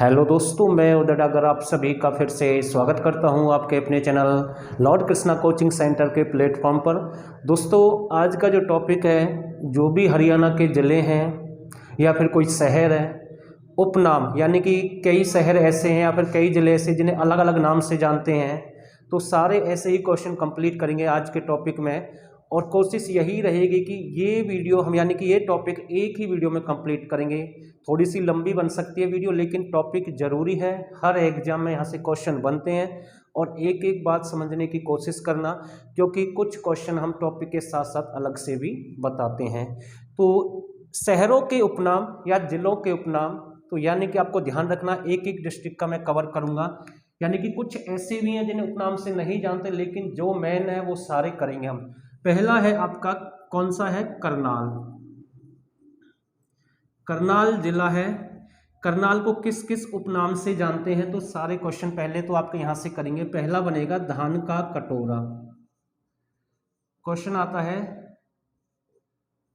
Hello दोस्तों, मैं उदय डागर आप सभी का फिर से स्वागत करता हूं आपके अपने channel Lord Krishna coaching centre के प्लेटफॉर्म पर। दोस्तों, आज का जो टॉपिक है, जो भी हरियाणा के ज़िले हैं या फिर कोई शहर है, उपनाम यानी कि कई शहर ऐसे हैं या फिर कई ज़िले ऐसे जिन्हें अलग अलग नाम से जानते हैं, तो सारे ऐसे ही क्वेश्चन कंप्लीट करेंगे आज के टॉपिक में। और कोशिश यही रहेगी कि ये वीडियो हम यानी कि ये टॉपिक एक ही वीडियो में कंप्लीट करेंगे। थोड़ी सी लंबी बन सकती है वीडियो, लेकिन टॉपिक ज़रूरी है। हर एग्जाम में यहाँ से क्वेश्चन बनते हैं और एक एक बात समझने की कोशिश करना, क्योंकि कुछ क्वेश्चन हम टॉपिक के साथ साथ अलग से भी बताते हैं। तो शहरों के उपनाम या जिलों के उपनाम, तो यानी कि आपको ध्यान रखना, एक एक डिस्ट्रिक्ट का मैं कवर करूँगा। यानी कि कुछ ऐसे भी हैं जिन्हें उपनाम से नहीं जानते, लेकिन जो मेन है वो सारे करेंगे हम। पहला है आपका, कौन सा है? करनाल। करनाल जिला है। करनाल को किस किस उपनाम से जानते हैं? तो सारे क्वेश्चन पहले तो आपके यहां से करेंगे। पहला बनेगा धान का कटोरा। क्वेश्चन आता है,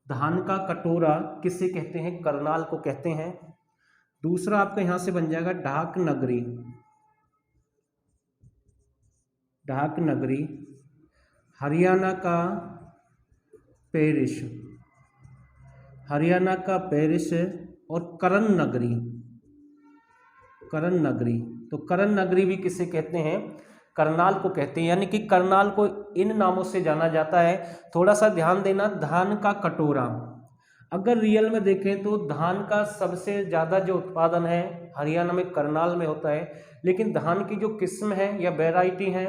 धान का कटोरा किसे कहते हैं? करनाल को कहते हैं। दूसरा आपका यहां से बन जाएगा ढाक नगरी। ढाक नगरी हरियाणा का पेरिस। हरियाणा का पेरिस। और करण नगरी। करण नगरी, तो करण नगरी भी किसे कहते हैं? करनाल को कहते हैं। यानी कि करनाल को इन नामों से जाना जाता है। थोड़ा सा ध्यान देना, धान का कटोरा, अगर रियल में देखें तो धान का सबसे ज़्यादा जो उत्पादन है हरियाणा में करनाल में होता है। लेकिन धान की जो किस्म है या वैरायटी है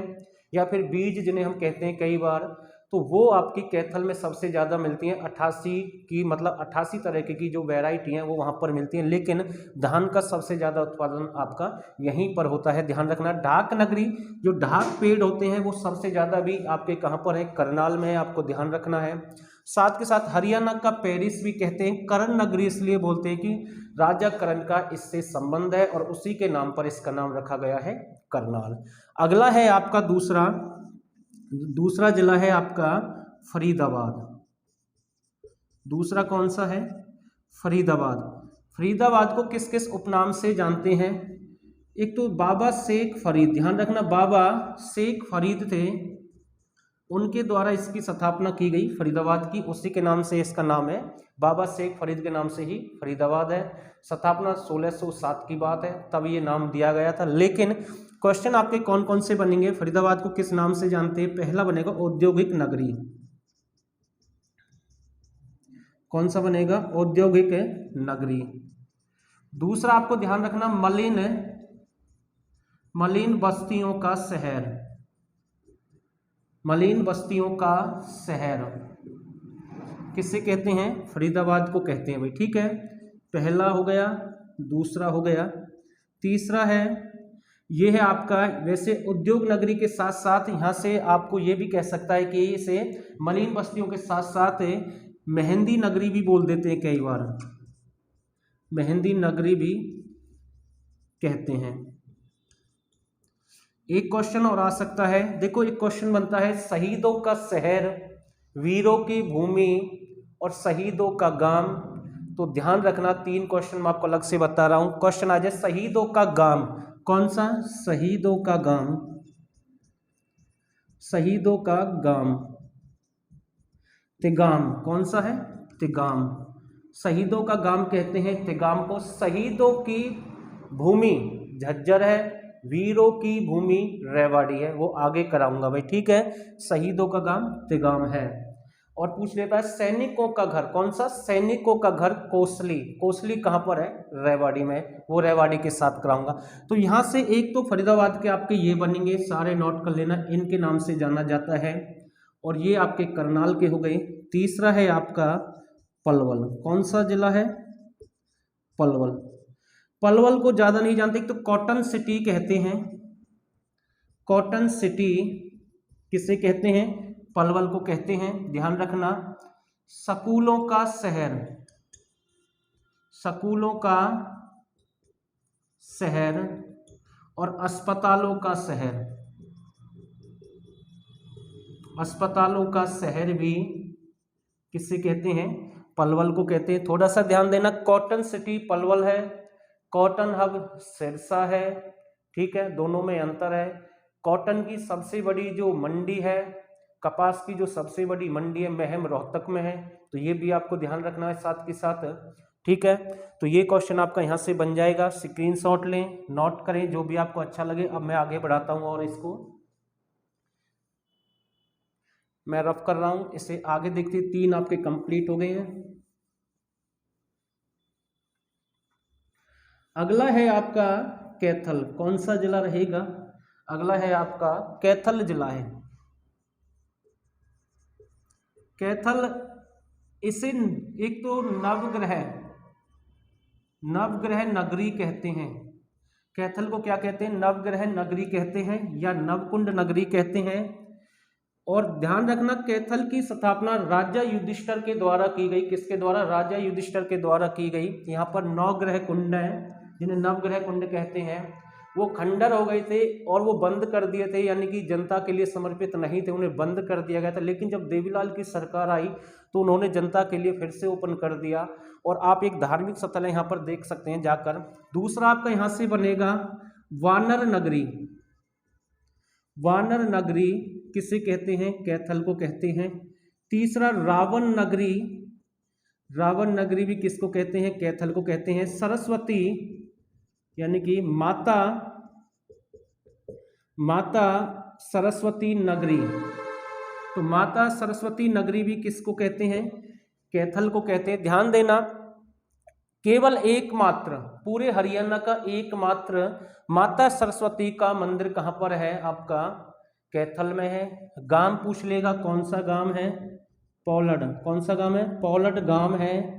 या फिर बीज जिन्हें हम कहते हैं कई बार, तो वो आपकी कैथल में सबसे ज़्यादा मिलती हैं। 88 की मतलब 88 तरह की जो वैरायटी हैं वो वहाँ पर मिलती हैं, लेकिन धान का सबसे ज़्यादा उत्पादन आपका यहीं पर होता है। ध्यान रखना। ढाक नगरी, जो ढाक पेड़ होते हैं वो सबसे ज़्यादा भी आपके कहाँ पर है? करनाल में है, आपको ध्यान रखना है। साथ के साथ हरियाणा का पेरिस भी कहते हैं। करण नगरी इसलिए बोलते हैं कि राजा करण का इससे संबंध है और उसी के नाम पर इसका नाम रखा गया है करनाल। अगला है आपका दूसरा जिला है आपका फरीदाबाद। दूसरा कौन सा है? फरीदाबाद। फरीदाबाद को किस किस उपनाम से जानते हैं? एक तो बाबा शेख फरीद, ध्यान रखना, बाबा शेख फरीद थे, उनके द्वारा इसकी स्थापना की गई फरीदाबाद की, उसी के नाम से इसका नाम है। बाबा शेख फरीद के नाम से ही फरीदाबाद है। स्थापना 1607 की बात है, तब ये नाम दिया गया था। लेकिन क्वेश्चन आपके कौन कौन से बनेंगे? फरीदाबाद को किस नाम से जानते हैं? पहला बनेगा औद्योगिक नगरी। कौन सा बनेगा? औद्योगिक नगरी। दूसरा आपको ध्यान रखना, मलिन बस्तियों का शहर। मलिन बस्तियों का शहर किसे कहते हैं? फरीदाबाद को कहते हैं भाई, ठीक है। पहला हो गया, दूसरा हो गया। तीसरा है, ये है आपका, वैसे उद्योग नगरी के साथ साथ यहाँ से आपको ये भी कह सकता है कि इसे मलिन बस्तियों के साथ साथ मेहंदी नगरी भी बोल देते हैं कई बार। मेहंदी नगरी भी कहते हैं। एक क्वेश्चन और आ सकता है, देखो एक क्वेश्चन बनता है, शहीदों का शहर, वीरों की भूमि और शहीदों का गांव। तो ध्यान रखना, 3 क्वेश्चन मैं आपको अलग से बता रहा हूं। क्वेश्चन आ जाए शहीदों का गांव, कौन सा? शहीदों का गांव। शहीदों का गांव तिगाम, कौन सा है? तिगाम। शहीदों का गांव कहते हैं तिगाम को। शहीदों की भूमि झज्जर है, वीरों की भूमि रेवाड़ी है, वो आगे कराऊंगा भाई, ठीक है। शहीदों का गांव तिगाम है। और पूछ लेता है सैनिकों का घर, कौन सा? सैनिकों का घर कोसली। कोसली कहाँ पर है? रेवाड़ी में, वो रेवाड़ी के साथ कराऊंगा। तो यहाँ से एक तो फरीदाबाद के आपके ये बनेंगे, सारे नोट कर लेना, इनके नाम से जाना जाता है। और ये आपके करनाल के हो गए। तीसरा है आपका पलवल। कौन सा जिला है? पलवल। पलवल को ज़्यादा नहीं जानते, तो कॉटन सिटी कहते हैं। कॉटन सिटी किसे कहते हैं? पलवल को कहते हैं। ध्यान रखना, स्कूलों का शहर, स्कूलों का शहर और अस्पतालों का शहर, अस्पतालों का शहर भी किसे कहते हैं? पलवल को कहते हैं। थोड़ा सा ध्यान देना, कॉटन सिटी पलवल है, कॉटन हब सिरसा है, ठीक है, दोनों में अंतर है। कॉटन की सबसे बड़ी जो मंडी है, कपास की जो सबसे बड़ी मंडी है महम रोहतक में है, तो ये भी आपको ध्यान रखना है साथ के साथ, ठीक है। तो ये क्वेश्चन आपका यहाँ से बन जाएगा, स्क्रीनशॉट लें, नोट करें जो भी आपको अच्छा लगे। अब मैं आगे बढ़ाता हूँ और इसको मैं रफ कर रहा हूँ, इसे आगे देखते। 3 आपके कंप्लीट हो गए हैं। अगला है आपका कैथल, कौन सा जिला रहेगा? अगला है आपका कैथल जिला है। कैथल, इसे एक तो नवग्रह नगरी कहते हैं। कैथल को क्या कहते हैं? नवग्रह नगरी कहते हैं या नवकुंड नगरी कहते हैं। और ध्यान रखना, कैथल की स्थापना राजा युधिष्ठिर के द्वारा की गई। किसके द्वारा? राजा युधिष्ठिर के द्वारा की गई। यहाँ पर 9 ग्रह कुंड हैं जिन्हें नवग्रह कुंड कहते हैं, वो खंडर हो गए थे और वो बंद कर दिए थे, यानी कि जनता के लिए समर्पित नहीं थे, उन्हें बंद कर दिया गया था। लेकिन जब देवीलाल की सरकार आई तो उन्होंने जनता के लिए फिर से ओपन कर दिया, और आप एक धार्मिक स्थल है यहाँ पर देख सकते हैं जाकर। दूसरा आपका यहाँ से बनेगा वानर नगरी। वानर नगरी किसे कहते हैं? कैथल को कहते हैं। तीसरा रावण नगरी। रावण नगरी भी किसको कहते हैं? कैथल को कहते हैं। सरस्वती यानी कि माता सरस्वती नगरी, तो माता सरस्वती नगरी भी किसको कहते हैं? कैथल को कहते हैं। ध्यान देना, केवल एकमात्र पूरे हरियाणा का एकमात्र माता सरस्वती का मंदिर कहाँ पर है? आपका कैथल में है। गांव पूछ लेगा, कौन सा गांव है? पौलड। कौन सा गांव है? पौलड गांव है।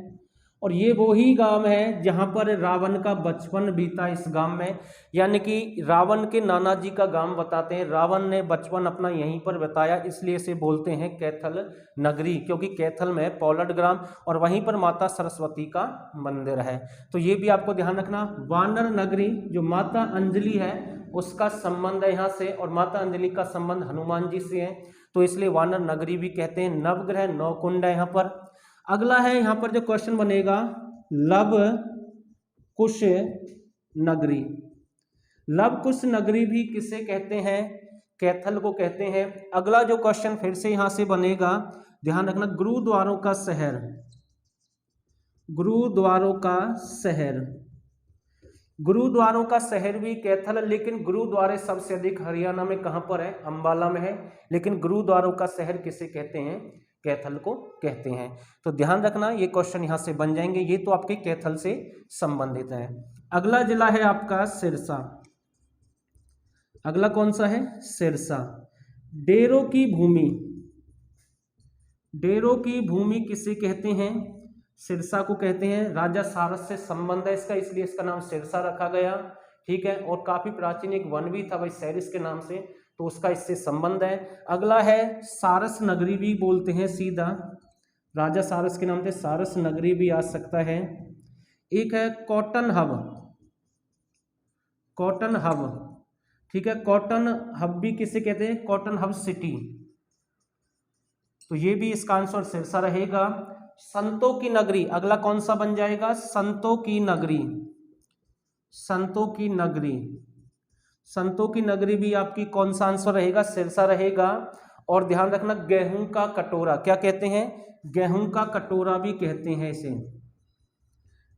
और ये वही गांव है जहां पर रावण का बचपन बीता। इस गांव में, यानी कि रावण के नाना जी का गांव बताते हैं, रावण ने बचपन अपना यहीं पर बताया, इसलिए इसे बोलते हैं कैथल नगरी, क्योंकि कैथल में पौलड ग्राम और वहीं पर माता सरस्वती का मंदिर है। तो ये भी आपको ध्यान रखना। वानर नगरी, जो माता अंजलि है उसका संबंध है यहाँ से, और माता अंजलि का संबंध हनुमान जी से है, तो इसलिए वानर नगरी भी कहते हैं। नवग्रह 9 कुंड है यहाँ पर। अगला है यहाँ पर जो क्वेश्चन बनेगा, लव कुश नगरी। लव कुश नगरी भी किसे कहते हैं? कैथल को कहते हैं। अगला जो क्वेश्चन फिर से यहां से बनेगा, ध्यान रखना, गुरुद्वारों का शहर। गुरुद्वारों का शहर, गुरुद्वारों का शहर भी कैथल, लेकिन गुरुद्वारे सबसे अधिक हरियाणा में कहां पर है? अंबाला में है। लेकिन गुरुद्वारों का शहर किसे कहते हैं? कैथल को कहते हैं। तो ध्यान रखना, ये क्वेश्चन यहां से बन जाएंगे, ये तो आपके कैथल से संबंधित है। अगला जिला है आपका सिरसा। अगला कौन सा है? सिरसा। डेरों की भूमि। डेरों की भूमि किसे कहते हैं? सिरसा को कहते हैं। राजा सारस से संबंध है इसका, इसलिए इसका नाम सिरसा रखा गया, ठीक है। और काफी प्राचीन एक वन भी था भाई सैरिस के नाम से, तो उसका इससे संबंध है। अगला है सारस नगरी भी बोलते हैं सीधा, राजा सारस के नाम से सारस नगरी भी आ सकता है। एक है कॉटन हब। कॉटन हब, ठीक है, कॉटन हब भी किसे कहते हैं? कॉटन हब सिटी, तो ये भी इसका आंसर सिरसा रहेगा। संतों की नगरी, अगला कौन सा बन जाएगा? संतों की नगरी। संतों की नगरी, संतों की नगरी भी आपकी कौन सा आंसर रहेगा? सिरसा रहेगा। और ध्यान रखना, गेहूं का कटोरा क्या कहते हैं? गेहूं का कटोरा भी कहते हैं इसे,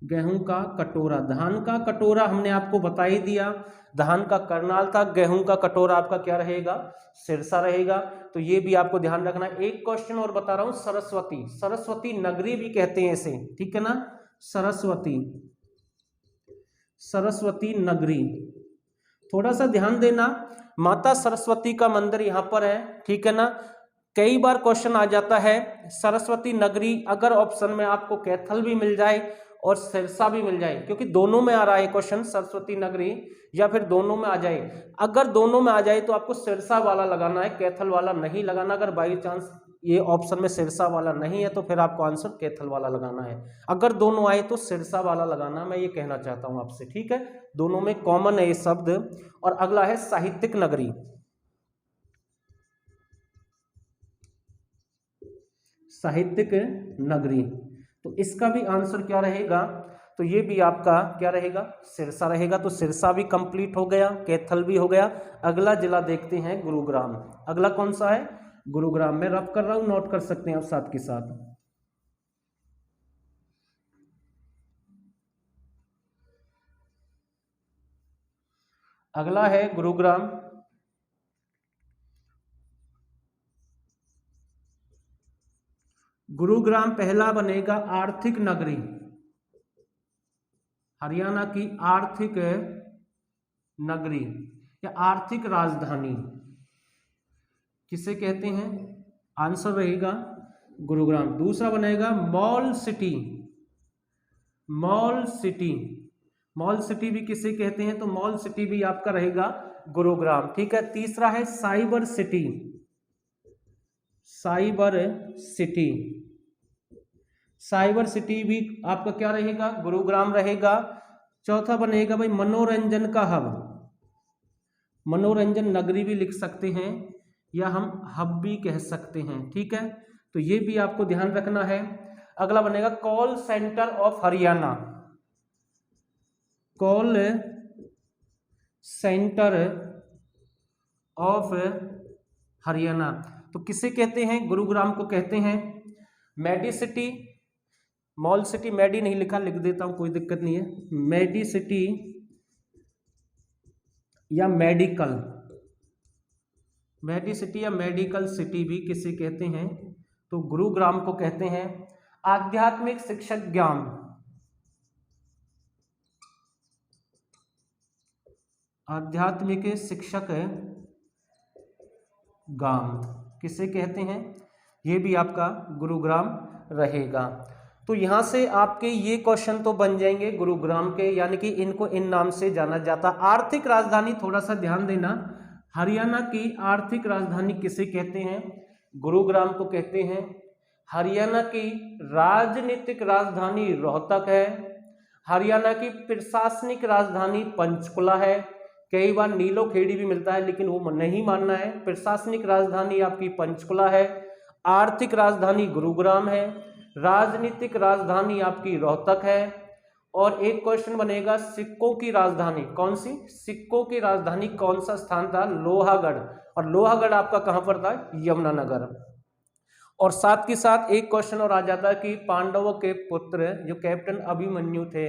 गेहूं का कटोरा। धान का कटोरा हमने आपको बता ही दिया, धान का करनाल था। गेहूं का कटोरा आपका क्या रहेगा? सिरसा रहेगा। तो ये भी आपको ध्यान रखना। एक क्वेश्चन और बता रहा हूं, सरस्वती, सरस्वती नगरी भी कहते हैं इसे, ठीक है ना, सरस्वती, सरस्वती नगरी। थोड़ा सा ध्यान देना, माता सरस्वती का मंदिर यहां पर है, ठीक है ना। कई बार क्वेश्चन आ जाता है सरस्वती नगरी, अगर ऑप्शन में आपको कैथल भी मिल जाए और सिरसा भी मिल जाए, क्योंकि दोनों में आ रहा है क्वेश्चन, सरस्वती नगरी या फिर दोनों में आ जाए। अगर दोनों में आ जाए तो आपको सिरसा वाला लगाना है, कैथल वाला नहीं लगाना। अगर बाई चांस ये ऑप्शन में सिरसा वाला नहीं है तो फिर आपको आंसर कैथल वाला लगाना है। अगर दोनों आए तो सिरसा वाला लगाना, मैं ये कहना चाहता हूं आपसे, ठीक है। दोनों में कॉमन है ये शब्द। और अगला है साहित्यिक नगरी। साहित्यिक नगरी, तो इसका भी आंसर क्या रहेगा? तो तो ये भी आपका क्या रहेगा, सिरसा रहेगा। तो सिरसा भी कंप्लीट हो गया, कैथल भी हो गया। अगला जिला देखते हैं गुरुग्राम। अगला कौन सा है, गुरुग्राम। मैं रफ कर रहा हूं, नोट कर सकते हैं आप साथ के साथ। अगला है गुरुग्राम। गुरुग्राम पहला बनेगा आर्थिक नगरी, हरियाणा की आर्थिक नगरी या आर्थिक राजधानी किसे कहते हैं, आंसर रहेगा गुरुग्राम। दूसरा बनेगा mall city, mall city, mall city भी किसे कहते हैं, तो मॉल सिटी भी आपका रहेगा गुरुग्राम। ठीक है। तीसरा है cyber city, cyber city, cyber city भी आपका क्या रहेगा, गुरुग्राम रहेगा। चौथा बनेगा भाई मनोरंजन का हब, मनोरंजन नगरी भी लिख सकते हैं या हम हब भी कह सकते हैं। ठीक है, तो ये भी आपको ध्यान रखना है। अगला बनेगा call centre of Haryana, call centre of Haryana तो किसे कहते हैं, गुरुग्राम को कहते हैं। मेडी सिटी, मॉल सिटी मेडी नहीं लिखा, लिख देता हूं कोई दिक्कत नहीं है। मेडी सिटी या मेडिकल, मेडी सिटी या मेडिकल सिटी भी किसे कहते हैं, तो गुरुग्राम को कहते हैं। आध्यात्मिक शिक्षक ज्ञान, आध्यात्मिक शिक्षक गांव किसे कहते हैं, ये भी आपका गुरुग्राम रहेगा। तो यहां से आपके ये क्वेश्चन तो बन जाएंगे गुरुग्राम के, यानी कि इनको इन नाम से जाना जाता। आर्थिक राजधानी थोड़ा सा ध्यान देना, हरियाणा की आर्थिक राजधानी किसे कहते हैं, गुरुग्राम को कहते हैं। हरियाणा की राजनीतिक राजधानी रोहतक है। हरियाणा की प्रशासनिक राजधानी पंचकुला है। कई बार नीलो खेड़ी भी मिलता है लेकिन वो नहीं मानना है। प्रशासनिक राजधानी आपकी पंचकुला है, आर्थिक राजधानी गुरुग्राम है, राजनीतिक राजधानी आपकी रोहतक है। और एक क्वेश्चन बनेगा सिक्कों की राजधानी कौन सी, सिक्कों की राजधानी कौन सा स्थान था, लोहागढ़। और लोहागढ़ आपका कहां पर था, यमुनानगर। और साथ के साथ एक क्वेश्चन और आ जाता है कि पांडवों के पुत्र जो कैप्टन अभिमन्यु थे,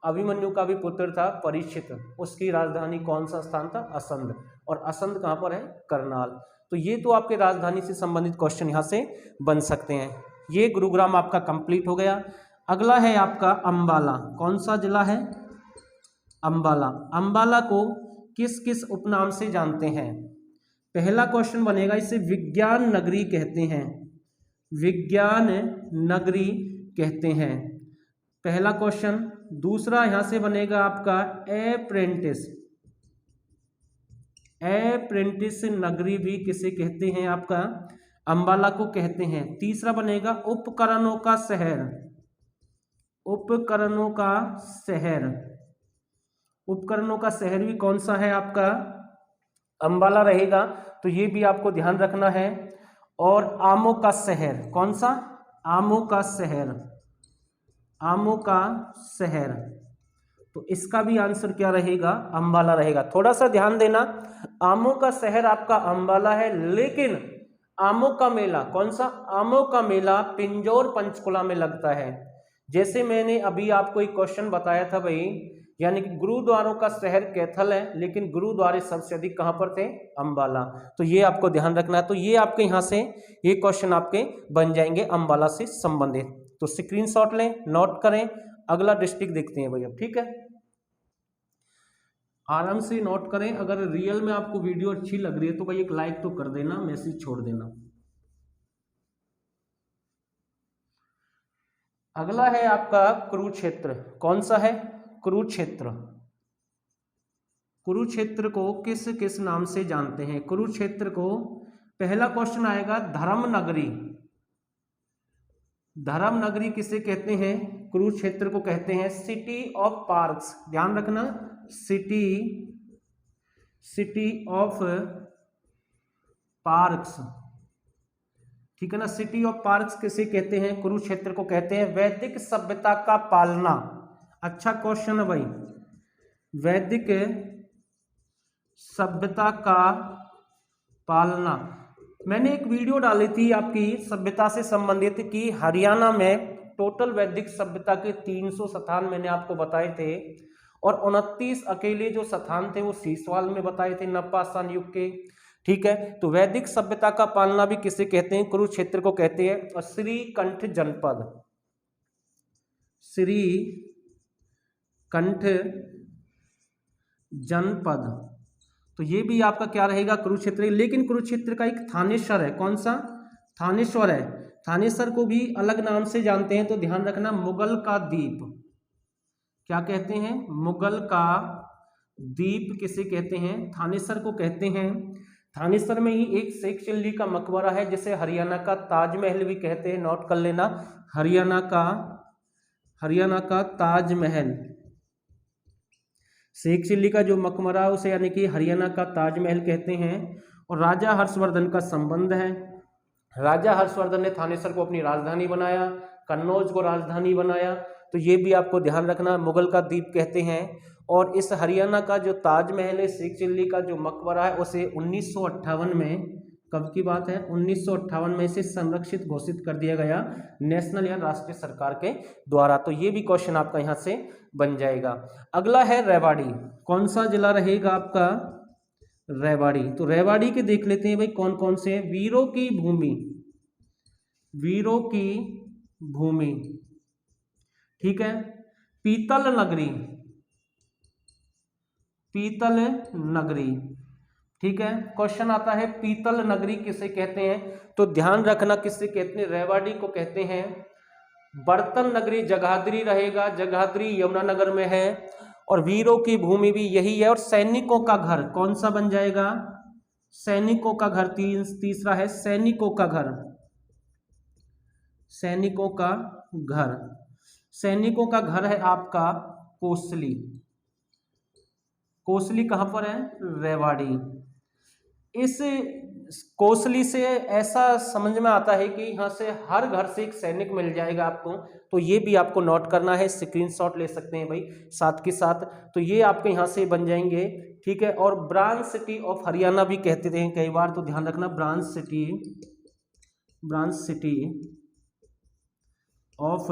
अभिमन्यु का भी पुत्र था परीक्षित, उसकी राजधानी कौन सा स्थान था, असंध। और असंध कहां पर है, करनाल। तो ये तो आपके राजधानी से संबंधित क्वेश्चन यहां से बन सकते हैं। ये गुरुग्राम आपका कंप्लीट हो गया। अगला है आपका अंबाला, कौन सा जिला है, अंबाला। अंबाला को किस किस उपनाम से जानते हैं, पहला क्वेश्चन बनेगा इसे विज्ञान नगरी कहते हैं, विज्ञान नगरी कहते हैं, पहला क्वेश्चन। दूसरा यहां से बनेगा आपका अप्रेंटिस, अप्रेंटिस नगरी भी किसे कहते हैं, आपका अंबाला को कहते हैं। तीसरा बनेगा उपकरणों का शहर, उपकरणों का शहर, उपकरणों का शहर भी कौन सा है, आपका अंबाला रहेगा। तो ये भी आपको ध्यान रखना है। और आमों का शहर कौन सा, आमों का शहर, आमों का शहर। तो इसका भी आंसर क्या रहेगा, अंबाला रहेगा। थोड़ा सा ध्यान देना, आमों का शहर आपका अंबाला है, लेकिन आमों का मेला कौन सा, आमों का मेला पिंजौर पंचकुला में लगता है। जैसे मैंने अभी आपको एक क्वेश्चन बताया था भाई, यानी कि गुरुद्वारों का शहर कैथल है, लेकिन गुरुद्वारे सबसे अधिक कहां पर थे, अंबाला। तो ये आपको ध्यान रखना है। तो ये आपके यहां से ये क्वेश्चन आपके बन जाएंगे अंबाला से संबंधित। तो स्क्रीनशॉट लें, नोट करें। अगला डिस्ट्रिक्ट देखते हैं भाई अब, ठीक है, आराम से नोट करें। अगर रियल में आपको वीडियो अच्छी लग रही है तो भाई एक लाइक तो कर देना, मैसेज छोड़ देना। अगला है आपका कुरुक्षेत्र, कौन सा है, कुरुक्षेत्र। कुरुक्षेत्र को किस किस नाम से जानते हैं, कुरुक्षेत्र को पहला क्वेश्चन आएगा धर्म नगरी, धर्म नगरी किसे कहते हैं, कुरुक्षेत्र को कहते हैं सिटी ऑफ पार्क्स। ध्यान रखना, सिटी, सिटी ऑफ पार्क्स, ठीक है ना। सिटी ऑफ पार्क्स किसे कहते हैं, कुरुक्षेत्र को कहते हैं। वैदिक सभ्यता का पालना, अच्छा क्वेश्चन है भाई। वैदिक सभ्यता का पालना, मैंने एक वीडियो डाली थी आपकी सभ्यता से संबंधित कि हरियाणा में टोटल वैदिक सभ्यता के 300 स्थान मैंने आपको बताए थे, और 29 अकेले जो स्थान थे वो सीसवाल में बताए थे नवपाषाण युग के। ठीक है, तो वैदिक सभ्यता का पालना भी किसे कहते हैं? कुरुक्षेत्र को कहते हैं। और श्रीकंठ जनपद, श्रीकंठ जनपद, तो ये भी आपका क्या रहेगा? कुरुक्षेत्र। लेकिन कुरुक्षेत्र का एक थानेश्वर है, कौन सा? थानेश्वर है। थानेश्वर को भी अलग नाम से जानते हैं, तो ध्यान रखना, मुगल का द्वीप। क्या कहते हैं? मुगल का द्वीप किसे कहते हैं? थानेश्वर को कहते हैं। थानेश्वर में ही एक शेख चिल्ली का मकबरा है, जिसे हरियाणा का ताजमहल भी कहते हैं, नोट कर लेना। हरियाणा का ताजमहल, शेख चिल्ली का जो मकबरा है उसे यानी कि हरियाणा का ताजमहल कहते हैं। और राजा हर्षवर्धन का संबंध है। राजा हर्षवर्धन ने थानेश्वर को अपनी राजधानी बनाया, कन्नौज को राजधानी बनाया, तो ये भी आपको ध्यान रखना, मुगल का द्वीप कहते हैं। और इस हरियाणा का जो ताजमहल है, शेख चिल्ली का जो मकबरा है, उसे 1958 में, कब की बात है? 1958 में इसे संरक्षित घोषित कर दिया गया नेशनल या राष्ट्रीय सरकार के द्वारा। तो ये भी क्वेश्चन आपका यहाँ से बन जाएगा। अगला है रेवाड़ी, कौन सा जिला रहेगा आपका? रेवाड़ी। तो रेवाड़ी के देख लेते हैं भाई कौन कौन से हैं। वीरों की भूमि, वीरों की भूमि, ठीक है। पीतल नगरी, पीतल नगरी, ठीक है। क्वेश्चन आता है पीतल नगरी किसे कहते हैं? तो ध्यान रखना किसे कहते हैं? रेवाड़ी को कहते हैं। बर्तन नगरी जगाधरी रहेगा, जगाधरी यमुनानगर में है। और वीरों की भूमि भी यही है। और सैनिकों का घर कौन सा बन जाएगा? सैनिकों का घर, तीसरा है सैनिकों का घर, सैनिकों का घर। सैनिकों का घर है आपका कोसली। कोसली कहां पर है? रेवाड़ी। इस कोसली से ऐसा समझ में आता है कि यहाँ से हर घर से एक सैनिक मिल जाएगा आपको, तो ये भी आपको नोट करना है, स्क्रीनशॉट ले सकते हैं भाई साथ के साथ। तो ये आपके यहाँ से बन जाएंगे, ठीक है। और ब्रांच सिटी ऑफ हरियाणा भी कहते थे कई बार, तो ध्यान रखना, branch city, branch city of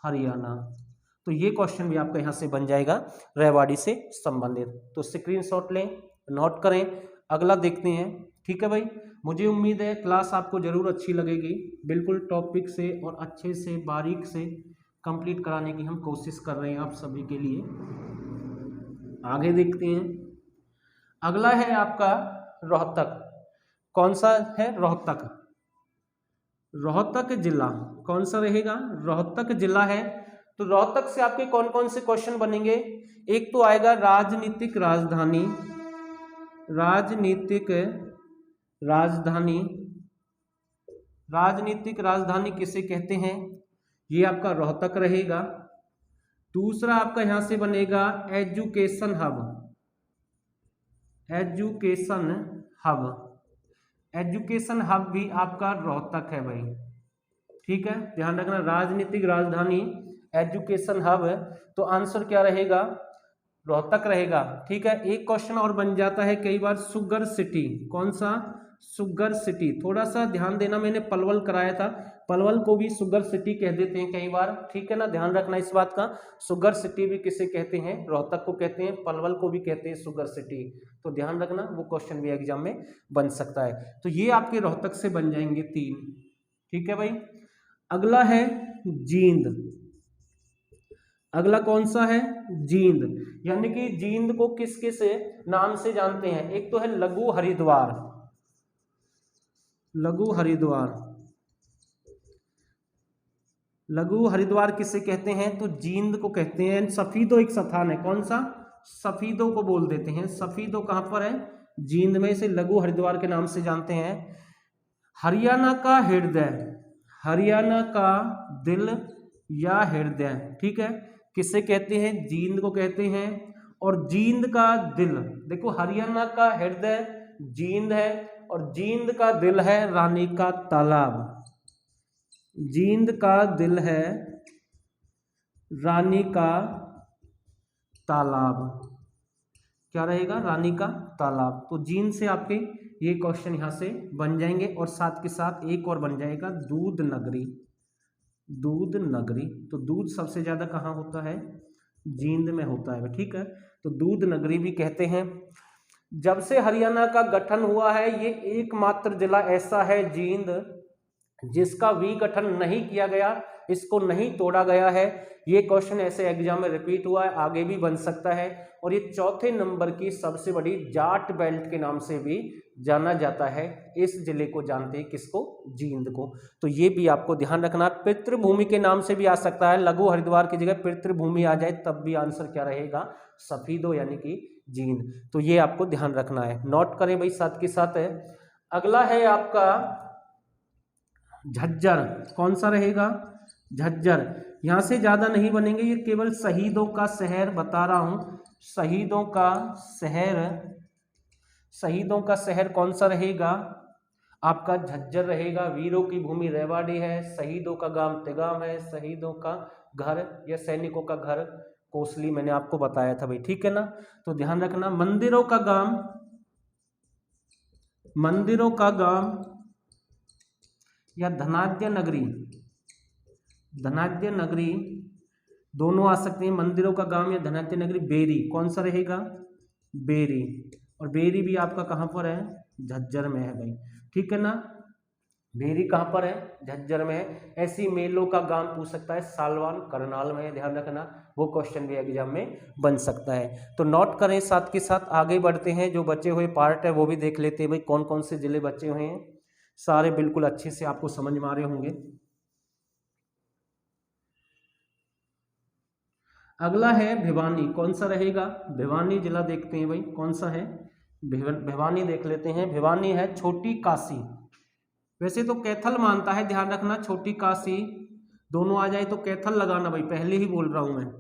Haryana. तो ये क्वेश्चन भी आपका यहाँ से बन जाएगा रेवाड़ी से संबंधित। तो स्क्रीनशॉट लें, नोट करें। अगला देखते हैं, ठीक है भाई। मुझे उम्मीद है क्लास आपको जरूर अच्छी लगेगी। बिल्कुल टॉपिक से और अच्छे से बारीक से कंप्लीट कराने की हम कोशिश कर रहे हैं आप सभी के लिए। आगे देखते हैं। अगला है आपका रोहतक। कौन सा है? रोहतक। रोहतक जिला कौन सा रहेगा? रोहतक जिला है। तो रोहतक से आपके कौन कौन से क्वेश्चन बनेंगे? एक तो आएगा राजनीतिक राजधानी, राजनीतिक राजधानी, राजनीतिक राजधानी किसे कहते हैं? ये आपका रोहतक रहेगा। दूसरा आपका यहां से बनेगा education hub, education hub. Education hub भी आपका रोहतक है भाई, ठीक है। ध्यान रखना, राजनीतिक राजधानी, एजुकेशन हब, तो आंसर क्या रहेगा? रोहतक रहेगा, ठीक है। एक क्वेश्चन और बन जाता है कई बार, शुगर सिटी। कौन सा? Sugar city. थोड़ा सा ध्यान देना, मैंने पलवल कराया था, पलवल को भी शुगर सिटी कह देते हैं कई बार, ठीक है ना, ध्यान रखना इस बात का। शुगर सिटी भी किसे कहते हैं? रोहतक को कहते हैं, पलवल को भी कहते हैं शुगर सिटी। तो ध्यान रखना, वो क्वेश्चन भी एग्जाम में बन सकता है। तो ये आपके रोहतक से बन जाएंगे 3, ठीक है भाई। अगला है जींद। अगला कौन सा है? जींद। यानी कि जींद को किस किस नाम से जानते हैं? एक तो है लघु हरिद्वार, लघु हरिद्वार। लघु हरिद्वार किसे कहते हैं? तो जींद को कहते हैं। सफीदो एक स्थान है, कौन सा? सफीदो को बोल देते हैं। सफीदो कहां पर है? जींद में। से लघु हरिद्वार के नाम से जानते हैं। हरियाणा का हृदय, हरियाणा का दिल या हृदय, ठीक है, किसे कहते हैं? जींद को कहते हैं। और जींद का दिल, देखो हरियाणा का हृदय जींद है, और जींद का दिल है रानी का तालाब। जींद का दिल है रानी का तालाब। क्या रहेगा? रानी का तालाब। तो जींद से आपके ये क्वेश्चन यहाँ से बन जाएंगे और साथ के साथ एक और बन जाएगा दूध नगरी। दूध नगरी, तो दूध सबसे ज़्यादा कहाँ होता है? जींद में होता है, ठीक है। तो दूध नगरी भी कहते हैं। जब से हरियाणा का गठन हुआ है ये एकमात्र जिला ऐसा है जींद जिसका विघटन नहीं किया गया, इसको नहीं तोड़ा गया है। ये क्वेश्चन ऐसे एग्जाम में रिपीट हुआ है, आगे भी बन सकता है। और ये चौथे नंबर की सबसे बड़ी जाट बेल्ट के नाम से भी जाना जाता है। इस जिले को जानते हैं किसको? जींद को। तो ये भी आपको ध्यान रखना। पितृभूमि के नाम से भी आ सकता है, लघु हरिद्वार की जगह पितृभूमि आ जाए तब भी आंसर क्या रहेगा? सफीदो यानी कि जींद। तो ये आपको ध्यान रखना है, नोट करें भाई साथ के साथ। है अगला है आपका झज्जर। कौन सा रहेगा? झज्जर। यहां से ज्यादा नहीं बनेंगे, ये केवल शहीदों का शहर बता रहा हूं। शहीदों का शहर, शहीदों का शहर कौन सा रहेगा? आपका झज्जर रहेगा। वीरों की भूमि रेवाड़ी है, शहीदों का गांव तिगाम है, शहीदों का घर या सैनिकों का घर कोसली, मैंने आपको बताया था भाई, ठीक है ना। तो ध्यान रखना। मंदिरों का गांव, मंदिरों का गांव या धनाढ्य नगरी, धनाढ्य नगरी दोनों आ सकते हैं। मंदिरों का गांव या धनाढ्य नगरी। बेरी कौन सा रहेगा? बेरी। और बेरी भी आपका कहाँ पर है? झज्जर में है भाई, ठीक है ना। बेरी कहाँ पर है? झज्जर में है। ऐसी मेलों का गांव पूछ सकता है, सालवान करनाल में है, ध्यान रखना। वो क्वेश्चन भी एग्जाम में बन सकता है। तो नोट करें, साथ के साथ आगे बढ़ते हैं। जो बचे हुए पार्ट है वो भी देख लेते हैं भाई, कौन कौन से जिले बचे हुए हैं। सारे बिल्कुल अच्छे से आपको समझ में आ रहे होंगे। अगला है भिवानी। कौन सा रहेगा? भिवानी जिला देखते हैं भाई, कौन सा है? भिवानी देख लेते हैं। भिवानी है छोटी काशी। वैसे तो कैथल मानता है, ध्यान रखना। छोटी काशी दोनों आ जाए तो कैथल लगाना भाई, पहले ही बोल रहा हूं मैं,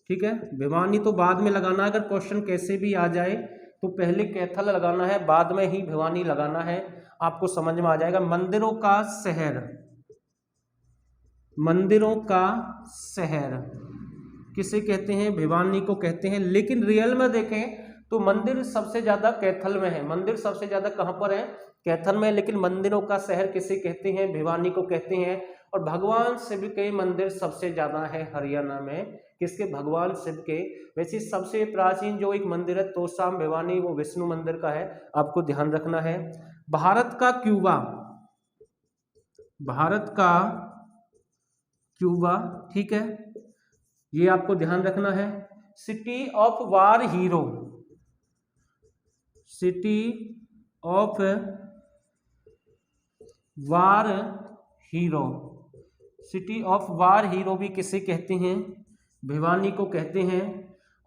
ठीक है। भिवानी तो बाद में लगाना, अगर क्वेश्चन कैसे भी आ जाए तो पहले कैथल लगाना है, बाद में ही भिवानी लगाना है, आपको समझ में आ जाएगा। मंदिरों का शहर, मंदिरों का शहर किसे कहते हैं? भिवानी को कहते हैं। लेकिन रियल में देखें तो मंदिर सबसे ज्यादा कैथल में है। मंदिर सबसे ज्यादा कहां पर है? कैथल में। लेकिन मंदिरों का शहर किसे कहते हैं? भिवानी को कहते हैं। और भगवान शिव के मंदिर सबसे ज्यादा है हरियाणा में। किसके? भगवान शिव के। वैसे सबसे प्राचीन जो एक मंदिर है तोशाम भिवानी, वो विष्णु मंदिर का है, आपको ध्यान रखना है। भारत का क्यूबा, भारत का क्यूबा, ठीक है, ये आपको ध्यान रखना है। City of war hero, city of war hero, city of war hero भी किसे कहते हैं? भिवानी को कहते हैं।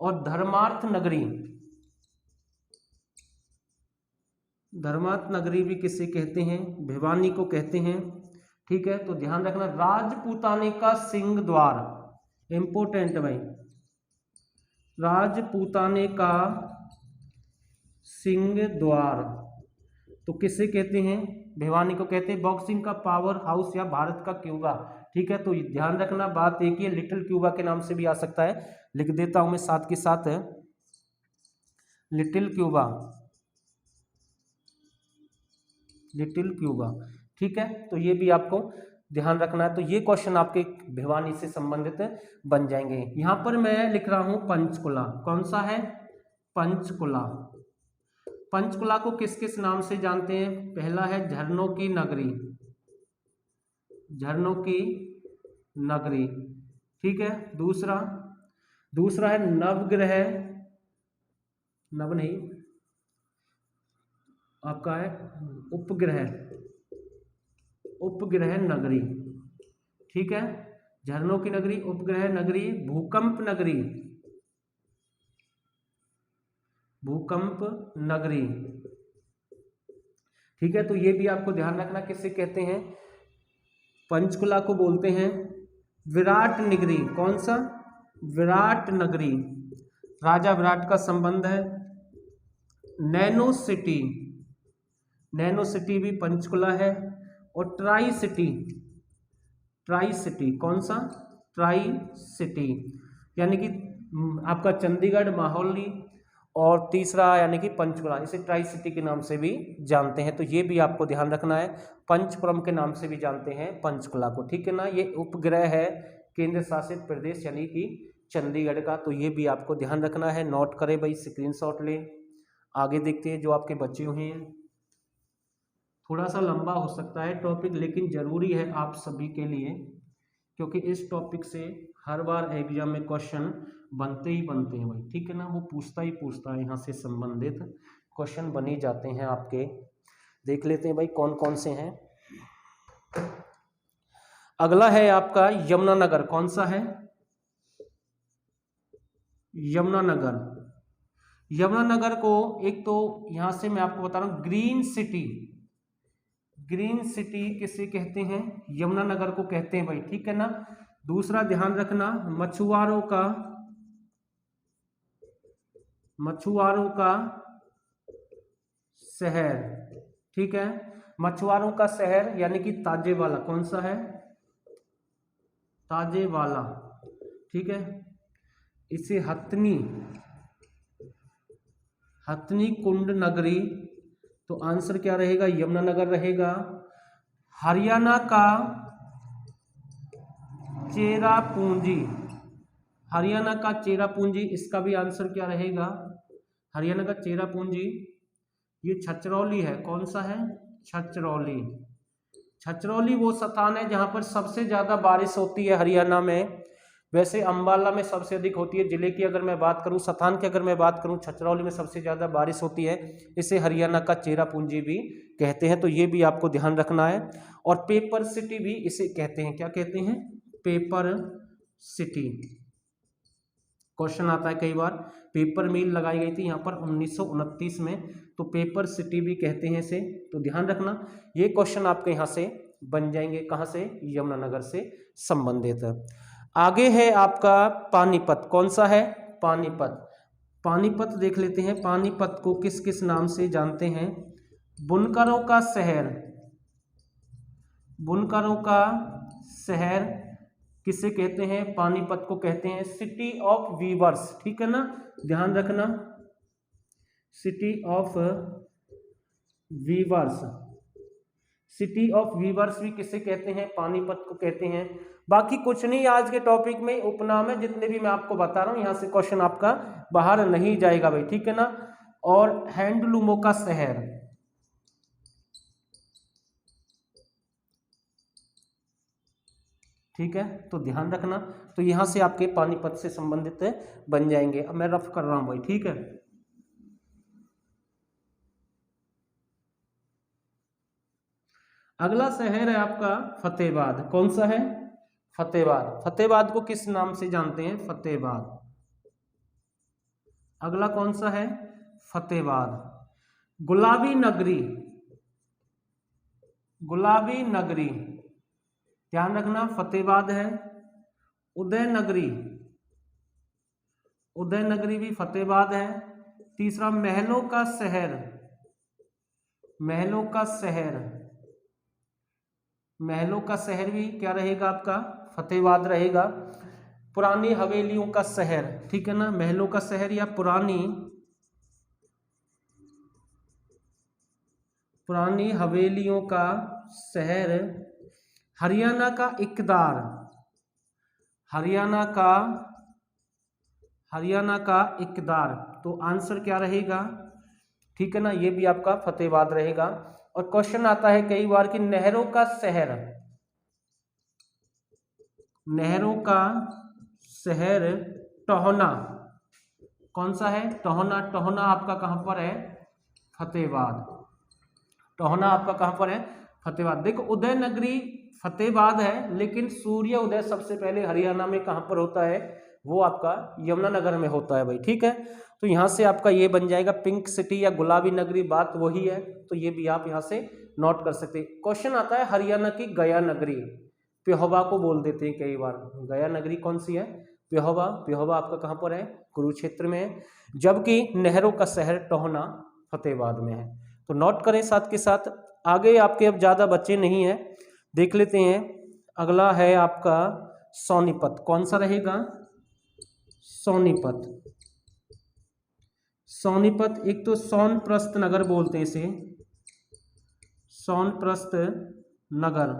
और धर्मार्थ नगरी, धर्मार्थ नगरी भी किसे कहते हैं? भिवानी को कहते हैं, ठीक है। तो ध्यान रखना। राजपूताने का सिंह द्वार, इंपोर्टेंट भाई, राजपूताने का सिंह द्वार तो किसे कहते हैं? भिवानी को कहते हैं। बॉक्सिंग का पावर हाउस या भारत का क्यूबा, ठीक है। तो ध्यान रखना, बात एक ही है, लिटिल क्यूबा के नाम से भी आ सकता है, लिख देता हूं मैं साथ के साथ, लिटिल क्यूबा, लिटिल क्यूबा, ठीक है। तो ये भी आपको ध्यान रखना है। तो ये क्वेश्चन आपके भिवानी से संबंधित बन जाएंगे। यहां पर मैं लिख रहा हूं पंचकुला। कौन सा है? पंचकुला। पंचकुला को किस किस नाम से जानते हैं? पहला है झरनों की नगरी, झरनों की नगरी, ठीक है। दूसरा, दूसरा है नवग्रह, नव नहीं, आपका है उपग्रह, उपग्रह नगरी, ठीक है। झरनों की नगरी, उपग्रह नगरी, भूकंप नगरी, भूकंप नगरी, ठीक है। तो ये भी आपको ध्यान रखना, किससे कहते हैं? पंचकुला को बोलते हैं विराट नगरी। कौन सा? विराट नगरी, राजा विराट का संबंध है। नैनो सिटी, नैनो सिटी भी पंचकुला है। और ट्राई सिटी, ट्राई सिटी कौन सा? ट्राई सिटी, यानी कि आपका चंडीगढ़, माहौली, और तीसरा यानी कि पंचकुला, इसे ट्राई सिटी के नाम से भी जानते हैं। तो ये भी आपको ध्यान रखना है। पंचपुरम के नाम से भी जानते हैं पंचकुला को, ठीक है ना। ये उपग्रह है केंद्र शासित प्रदेश यानी कि चंडीगढ़ का, तो ये भी आपको ध्यान रखना है। नोट करें भाई, स्क्रीनशॉट लें। आगे देखते हैं जो आपके बच्चे हुए हैं। थोड़ा सा लंबा हो सकता है टॉपिक, लेकिन ज़रूरी है आप सभी के लिए, क्योंकि इस टॉपिक से हर बार एग्जाम में क्वेश्चन बनते ही बनते हैं भाई, ठीक है ना। वो पूछता ही पूछता है, यहाँ से संबंधित क्वेश्चन बन ही जाते हैं आपके। देख लेते हैं भाई कौन कौन से हैं। अगला है आपका यमुनानगर। कौन सा है? यमुनानगर। यमुनानगर को एक तो यहां से मैं आपको बता रहा हूं, ग्रीन सिटी, ग्रीन सिटी किसे कहते हैं? यमुनानगर को कहते हैं भाई, ठीक है ना। दूसरा ध्यान रखना, मछुआरों का शहर, ठीक है। मछुआरों का शहर यानी कि ताजेवाला। कौन सा है? ताजेवाला, ठीक है। इसे हथनी कुंड नगरी, तो आंसर क्या रहेगा? यमुनानगर रहेगा। हरियाणा का चेरापूंजी, हरियाणा का चेरापूंजी, इसका भी आंसर क्या रहेगा? हरियाणा का चेरापूंजी ये छछरौली है। कौन सा है? छछरौली। छछरौली वो स्थान है जहां पर सबसे ज्यादा बारिश होती है हरियाणा में। वैसे अंबाला में सबसे अधिक होती है। जिले की अगर मैं बात करूं, स्थान की अगर मैं बात करूं, छछरौली में सबसे ज्यादा बारिश होती है। इसे हरियाणा का चेरापूंजी भी कहते हैं, तो ये भी आपको ध्यान रखना है। और पेपर सिटी भी इसे कहते हैं। क्या कहते हैं? Paper city. क्वेश्चन आता है कई बार, पेपर मिल लगाई गई थी यहाँ पर 1929 में, तो पेपर सिटी भी कहते हैं इसे, तो ध्यान रखना। ये क्वेश्चन आपके यहाँ से बन जाएंगे। कहाँ से? यमुनानगर से संबंधित। आगे है आपका पानीपत। कौन सा है? पानीपत। पानीपत देख लेते हैं। पानीपत को किस किस नाम से जानते हैं? बुनकरों का शहर, बुनकरों का शहर किसे कहते हैं? पानीपत को कहते हैं सिटी ऑफ वीवर्स, ठीक है ना, ध्यान रखना। City of viewers, city of viewers भी किसे कहते हैं? पानीपत को कहते हैं। बाकी कुछ नहीं, आज के टॉपिक में उपनाम है जितने भी मैं आपको बता रहा हूं, यहां से क्वेश्चन आपका बाहर नहीं जाएगा भाई, ठीक है ना। और हैंडलूमों का शहर, ठीक है, तो ध्यान रखना। तो यहां से आपके पानीपत से संबंधित बन जाएंगे। अब मैं रफ कर रहा हूं भाई, ठीक है। अगला शहर है आपका फतेहाबाद। कौन सा है? फतेहाबाद। फतेहाबाद को किस नाम से जानते हैं? फतेहाबाद। अगला कौन सा है? फतेहाबाद। गुलाबी नगरी, गुलाबी नगरी, ध्यान रखना, फतेहाबाद है। उदयनगरी, उदयनगरी भी फतेहाबाद है। तीसरा महलों का शहर, महलों का शहर, महलों का शहर भी क्या रहेगा आपका? फतेहाबाद रहेगा। पुरानी हवेलियों का शहर, ठीक है ना, महलों का शहर या पुरानी हवेलियों का शहर। हरियाणा का इकदार, हरियाणा का इकदार, तो आंसर क्या रहेगा? ठीक है ना, ये भी आपका फतेहाबाद रहेगा। और क्वेश्चन आता है कई बार कि नहरों का शहर, नहरों का शहर टोहना, कौन सा है? टोहना। टोहना आपका कहां पर है? फतेहाबाद। टोहना आपका कहां पर है? फतेहाबाद। देखो उदयनगरी फतेहाबाद है, लेकिन सूर्य उदय सबसे पहले हरियाणा में कहां पर होता है? वो आपका यमुनानगर में होता है भाई, ठीक है। तो यहां से आपका ये बन जाएगा पिंक सिटी या गुलाबी नगरी, बात वही है, तो ये भी आप यहां से नोट कर सकते हैं। क्वेश्चन आता है हरियाणा की गया नगरी, पेहोवा को बोल देते हैं कई बार। गया नगरी कौन सी है? पेहोवा। पेहोवा आपका कहां पर है? कुरुक्षेत्र में है। जबकि नहरों का शहर टोहना फतेहाबाद में है, तो नोट करें साथ के साथ। आगे आपके अब ज़्यादा बच्चे नहीं हैं, देख लेते हैं। अगला है आपका सोनीपत। कौन सा रहेगा? सोनीपत। सोनीपत, एक तो सोनप्रस्थ नगर बोलते हैं इसे, सोनप्रस्थ नगर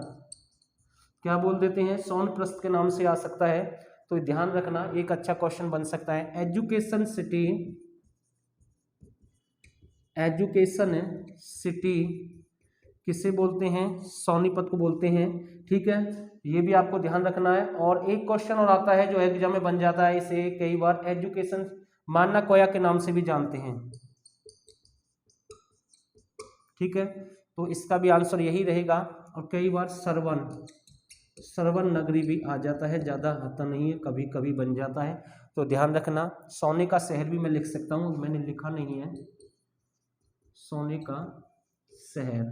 क्या बोल देते हैं? सोनप्रस्थ के नाम से आ सकता है। तो ध्यान रखना, एक अच्छा क्वेश्चन बन सकता है। एजुकेशन सिटी, एजुकेशन सिटी किसे बोलते हैं? सोनीपत को बोलते हैं। ठीक है, ये भी आपको ध्यान रखना है। और एक क्वेश्चन और आता है जो एग्जाम में बन जाता है, इसे कई बार एजुकेशन मान्ना कोया के नाम से भी जानते हैं। ठीक है, तो इसका भी आंसर यही रहेगा। और कई बार सरवन नगरी भी आ जाता है, ज़्यादा आता नहीं है, कभी कभी बन जाता है। तो ध्यान रखना। सोने का शहर भी मैं लिख सकता हूँ, मैंने लिखा नहीं है, सोने का शहर।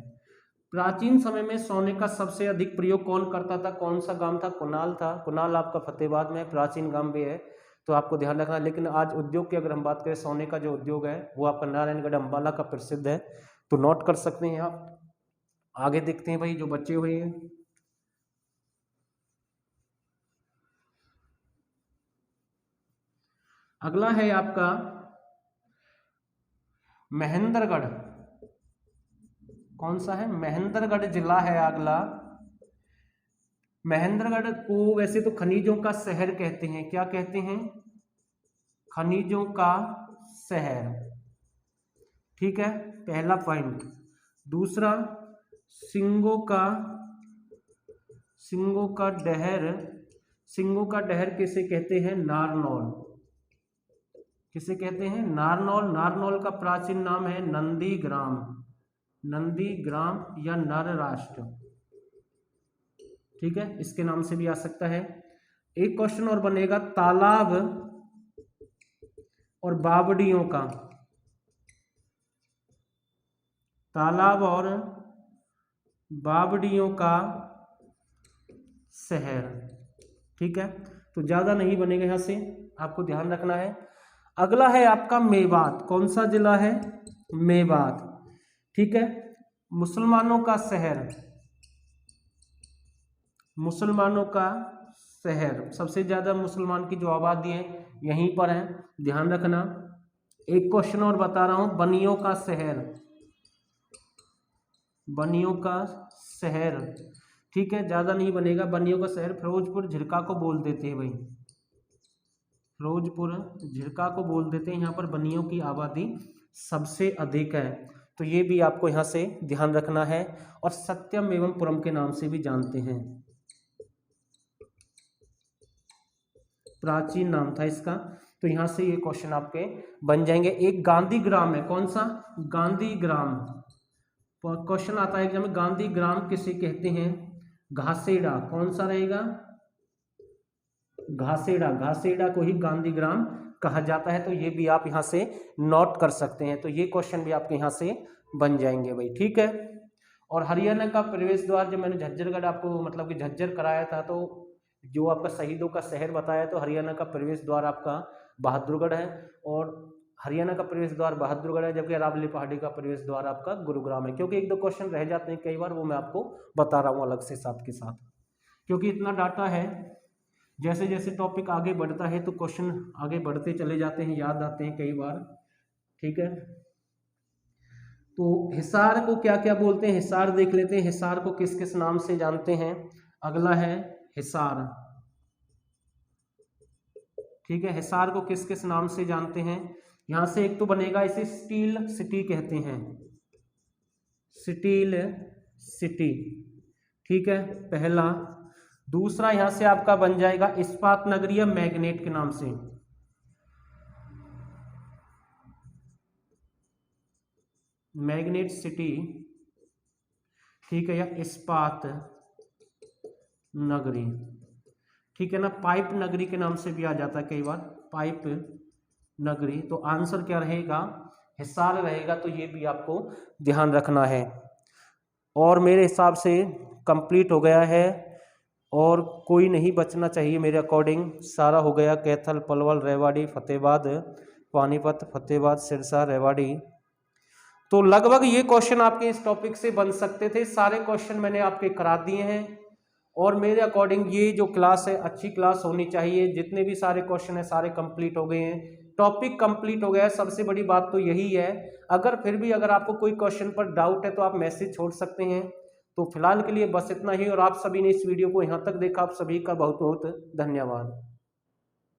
प्राचीन समय में सोने का सबसे अधिक प्रयोग कौन करता था? कौन सा गांव था? कुणाल था। कुणाल आपका फतेहाबाद में प्राचीन गांव भी है, तो आपको ध्यान रखना। लेकिन आज उद्योग की अगर हम बात करें, सोने का जो उद्योग है वो आपका नारायणगढ़ अंबाला का प्रसिद्ध है, तो नोट कर सकते हैं आप। आगे देखते हैं भाई जो बचे हुए हैं। अगला है आपका महेंद्रगढ़। कौन सा है? महेंद्रगढ़ जिला है अगला। महेंद्रगढ़ को वैसे तो खनिजों का शहर कहते हैं। क्या कहते हैं? खनिजों का शहर। ठीक है, पहला पॉइंट। दूसरा, सिंगों का डहर, सिंगों का डहर किसे कहते हैं? नारनौल। किसे कहते हैं? नारनौल। नारनौल का प्राचीन नाम है नंदीग्राम, नंदीग्राम या नर राष्ट्र। ठीक है, इसके नाम से भी आ सकता है। एक क्वेश्चन और बनेगा, तालाब और बावड़ियों का, तालाब और बावड़ियों का शहर। ठीक है, तो ज्यादा नहीं बनेगा, यहां से आपको ध्यान रखना है। अगला है आपका मेवात। कौन सा जिला है? मेवात। ठीक है, मुसलमानों का शहर, मुसलमानों का शहर, सबसे ज्यादा मुसलमान की जो आबादी है यहीं पर है, ध्यान रखना। एक क्वेश्चन और बता रहा हूं, बनियों का शहर, बनियों का शहर। ठीक है, ज्यादा नहीं बनेगा। बनियों का शहर फिरोजपुर झिरका को बोल देते हैं भाई, फिरोजपुर झिरका को बोल देते हैं। यहाँ पर बनियों की आबादी सबसे अधिक है, तो ये भी आपको यहाँ से ध्यान रखना है। और सत्यम एवं पुरम के नाम से भी जानते हैं, प्राचीन नाम था इसका। तो यहाँ से ये क्वेश्चन आपके बन जाएंगे। एक गांधी ग्राम है। कौन सा? गांधी ग्राम। क्वेश्चन आता है एग्जाम में, गांधी ग्राम किसे कहते हैं? घासेड़ा। कौन सा रहेगा? घासेड़ा। घासेड़ा को ही गांधी ग्राम कहा जाता है। तो ये भी आप यहाँ से नोट कर सकते हैं। तो ये क्वेश्चन भी आपके यहाँ से बन जाएंगे भाई। ठीक है, और हरियाणा का प्रवेश द्वार, जो मैंने झज्जरगढ़ आपको मतलब कि झज्जर कराया था, तो जो आपका शहीदों का शहर बताया, तो हरियाणा का प्रवेश द्वार आपका बहादुरगढ़ है। और हरियाणा का प्रवेश द्वार बहादुरगढ़ है, जबकि अरावली पहाड़ी का प्रवेश द्वार आपका गुरुग्राम है। क्योंकि एक दो क्वेश्चन रह जाते हैं कई बार, वो मैं आपको बता रहा हूँ अलग से साथ के साथ, क्योंकि इतना डाटा है। जैसे जैसे टॉपिक आगे बढ़ता है तो क्वेश्चन आगे बढ़ते चले जाते हैं, याद आते हैं कई बार। ठीक है, तो हिसार को क्या क्या बोलते हैं? हिसार देख लेते हैं। हिसार को किस किस नाम से जानते हैं? अगला है हिसार। ठीक है, हिसार को किस किस नाम से जानते हैं? यहां से एक तो बनेगा, इसे स्टील सिटी कहते हैं, स्टील सिटी। ठीक है, पहला। दूसरा यहां से आपका बन जाएगा इस्पात नगरी या मैग्नेट के नाम से, मैग्नेट सिटी। ठीक है, या इस्पात नगरी। ठीक है ना, पाइप नगरी के नाम से भी आ जाता है कई बार, पाइप नगरी। तो आंसर क्या रहेगा? हिसार रहेगा। तो ये भी आपको ध्यान रखना है। और मेरे हिसाब से कंप्लीट हो गया है, और कोई नहीं बचना चाहिए मेरे अकॉर्डिंग। सारा हो गया, कैथल, पलवल, रेवाड़ी, फतेहाबाद, पानीपत, फतेहाबाद, सिरसा, रेवाड़ी। तो लगभग ये क्वेश्चन आपके इस टॉपिक से बन सकते थे। सारे क्वेश्चन मैंने आपके करा दिए हैं। और मेरे अकॉर्डिंग ये जो क्लास है अच्छी क्लास होनी चाहिए। जितने भी सारे क्वेश्चन है सारे कंप्लीट हो गए हैं, टॉपिक कंप्लीट हो गया है। सबसे बड़ी बात तो यही है। अगर फिर भी अगर आपको कोई क्वेश्चन पर डाउट है तो आप मैसेज छोड़ सकते हैं। तो फिलहाल के लिए बस इतना ही, और आप सभी ने इस वीडियो को यहाँ तक देखा, आप सभी का बहुत बहुत धन्यवाद।